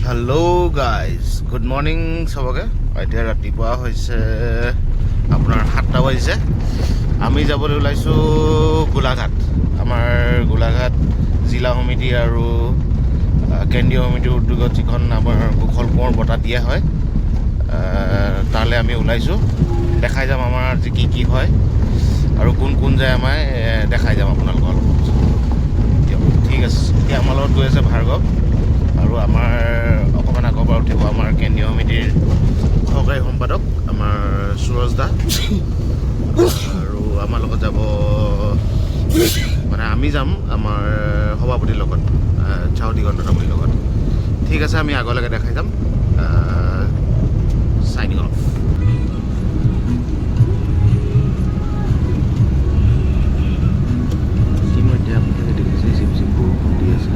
Hello' guys, good morning চবকে। এতিয়া ৰাতিপুৱা হৈছে আপোনাৰ 7টা বাজিছে। আমি যাবলৈ ওলাইছোঁ গোলাঘাট। আমাৰ গোলাঘাট জিলা সমিতি আৰু কেন্দ্ৰীয় সমিতিৰ উদ্যোগত যিখন আমাৰ কুশল কোঁৱৰ বঁটা দিয়া হয়, তালৈ আমি ওলাইছোঁ। দেখাই যাম আমাৰ আজি কি হয় আৰু কোন কোন যায় আমাৰ দেখাই যাম আপোনালোকৰ লগত। ঠিক আছে, এতিয়া আমাৰ লগত গৈ আছে ভাৰ্গৱ আৰু আমাৰ অকণমান আগৰ পৰা উঠিব আমাৰ কেন্দ্ৰীয় সমিতিৰ সহকাৰী সম্পাদক আমাৰ সুৰজ দা, আৰু আমাৰ লগত যাব মানে আমি যাম আমাৰ সভাপতিৰ লগত, চাও দিগন্ত তামুলীৰ লগত। ঠিক আছে, আমি আগলৈকে দেখাই যাম। চাইনিং অফ। ইতিমধ্যে আপোনালোকে দেখিছে চিপ চিপ বৰষুণ দি আছে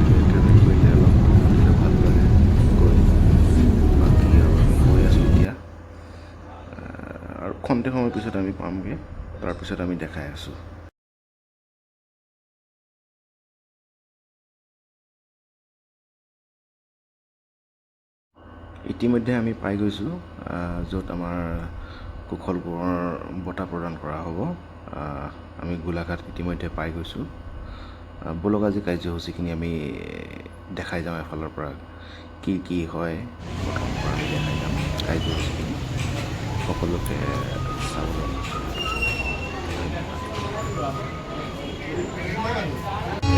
আৰু ট্ৰেভেল কৰিলে অলপ ভাল লাগে গৈ। বাকী আৰু আমি গৈ আছোঁ এতিয়া, আৰু খন্তেক সময়ৰ পিছত আমি পামগৈ। তাৰপিছত আমি দেখাই আছোঁ। ইতিমধ্যে আমি পাই গৈছোঁ য'ত আমাৰ কুশল কোঁৱৰ বঁটা প্ৰদান কৰা হ'ব। আমি গোলাঘাট ইতিমধ্যে পাই গৈছোঁ। বলক আজি কাৰ্যসূচীখিনি আমি দেখাই যাওঁ। এফালৰ পৰা কি হয় প্ৰথমৰ পৰা আমি দেখাই যাম কাৰ্যসূচীখিনি সকলোকে চাবলৈ।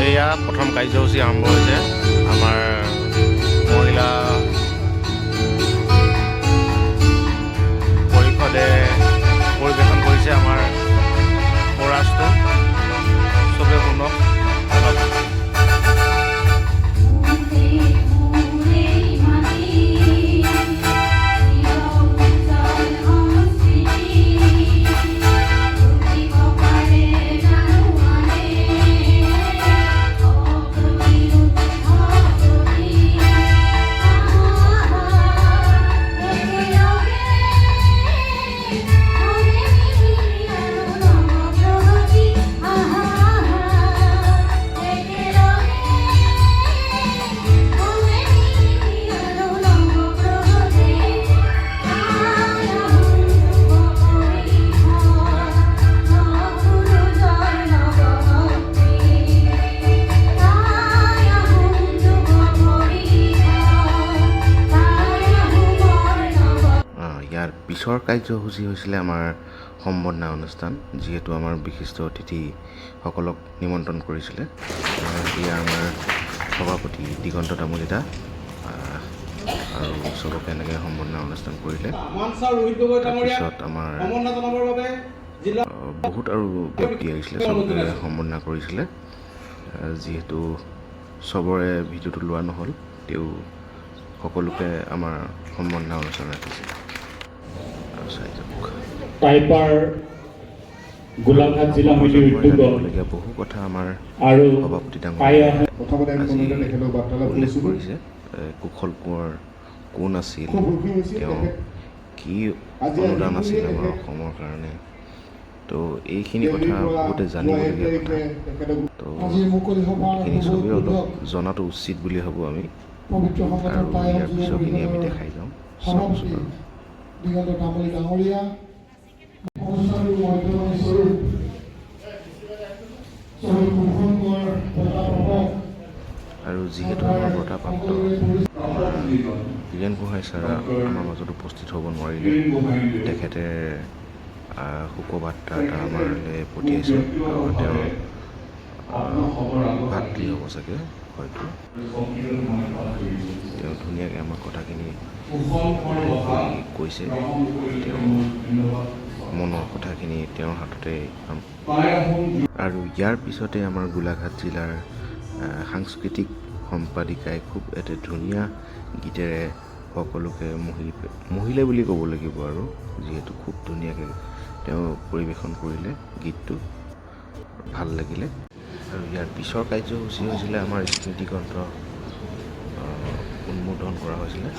এয়া প্ৰথম কাৰ্যসূচী আৰম্ভ হৈছে। আমাৰ মহিলা পৰিষদে পৰিৱেশন কৰিছে আমাৰ কোৰাছটো। চবে শুনক। পিছৰ কাৰ্যসূচী হৈছিলে আমাৰ সম্বৰ্ধনা অনুষ্ঠান, যিহেতু আমাৰ বিশিষ্ট অতিথিসকলক নিমন্ত্ৰণ কৰিছিলে। এতিয়া আমাৰ সভাপতি দিগন্ত তামুলী দা আৰু চবকে এনেকৈ সম্বৰ্ধনা অনুষ্ঠান কৰিলে। তাৰপিছত আমাৰ বহুত আৰু ব্যক্তি আহিছিলে, চবকে সম্বৰ্ধনা কৰিছিলে। যিহেতু চবৰে ভিডিঅ'টো লোৱা নহ'ল, তেওঁ সকলোকে আমাৰ সম্বৰ্ধনা অনুষ্ঠান ৰাখিছে। টাইপাৰ গোলাঘাট জিলা সমিতিৰ উদ্যোগত বহু কথা আমাৰ আৰু সভাপতি ডাঙৰীয়াই উল্লেখ কৰিছে। কুশল কোঁৱৰ কোন আছিল, তেওঁ কি অনুদান আছিল আমাৰ অসমৰ কাৰণে, তো এইখিনি কথা বহুতে জানিবলগীয়া কথা। তো এইখিনি চবেই অলপ জনাটো উচিত বুলি ভাবোঁ আমি, আৰু ইয়াৰ পিছৰখিনি আমি দেখাই যাওঁ। দিগন্ত তামুলী ডাঙৰীয়া আৰু যিহেতু আমাৰ বঁটাপ্ৰাপ্ত বীৰেন গোহাঁই ছাৰ আমাৰ মাজত উপস্থিত হ'ব নোৱাৰিলে, তেখেতে শোকবাৰ্তা এটা আমালৈ পঠিয়াইছে। তেওঁৰ ভাতৃ হ'ব চাগে হয়তো। তেওঁ ধুনীয়াকৈ আমাক কথাখিনি কৈছে। তেওঁ মনৰ কথাখিনি তেওঁৰ হাততে পাম। আৰু ইয়াৰ পিছতে আমাৰ গোলাঘাট জিলাৰ সাংস্কৃতিক সম্পাদিকাই খুব এটা ধুনীয়া গীতেৰে সকলোকে মহিলে বুলি ক'ব লাগিব, আৰু যিহেতু খুব ধুনীয়াকৈ তেওঁ পৰিৱেশন কৰিলে গীতটো, ভাল লাগিলে। আৰু ইয়াৰ পিছৰ কাৰ্যসূচী হৈছিলে আমাৰ স্মৃতিগ্ৰন্থ উন্মোদন কৰা হৈছিলে।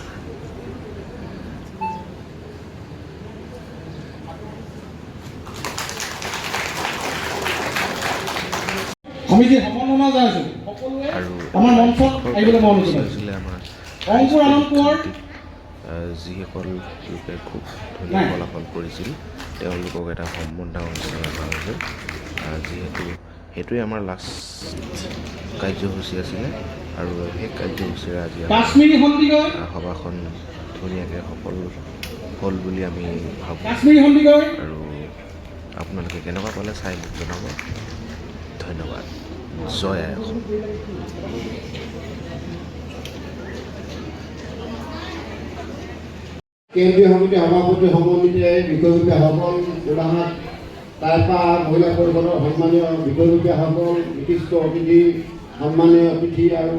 আমি যে সম্বৰ্ধনা জনাইছোঁ আৰু আমাৰ মঞ্চত আহিবলৈ মন বেছি গৈছে। হৈছিলে আমাৰ অংকুৰ আনন্দ কোঁৱৰ। যিসকল লোকে খুব ধুনীয়া ফলাফল কৰিছিল তেওঁলোকক এটা সম্বৰ্ধনা অনুষ্ঠান ৰখা হৈছিল যিহেতু সেইটোৱে আমাৰ লাষ্ট কাৰ্যসূচী আছিলে আৰু সেই কাৰ্যসূচীৰে আজি আমাৰ কাশ্মীৰী সন্দিকৈ সভাখন ধুনীয়াকৈ সফল হ'ল বুলি আমি ভাবোঁ কাশ্মীৰী সন্দিকৈ আৰু আপোনালোকে কেনেকুৱা পালে চাই মোক জনাব ধন্যবাদ জয় আই অসম কেন্দ্ৰীয় সমিতিৰ সভাপতি সমন্বিতে বিষয়ববীয়াসকল গোলাঘাট টাইপা মহিলা পৰিষদৰ সন্মানীয় বিষয়ববীয়াসকল বিশিষ্ট অতিথি সন্মানীয় অতিথি আৰু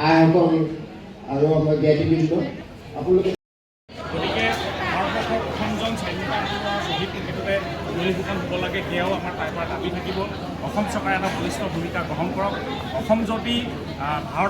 আইসকল আৰু আমাৰ জ্ঞাতিবৃন্দ আপোনালোকে গতিকে ভাৰতবৰ্ষৰ প্ৰথমজন স্বাধীনতা আন্দোলনৰ শ্বহীদ তেখেতে বলিভূষণ হ'ব লাগে সেয়াও আমাৰ টাইপাৰ দাবী থাকিব অসম চৰকাৰে এটা বলিষ্ঠ ভূমিকা গ্ৰহণ কৰক অসম যদি ভাৰত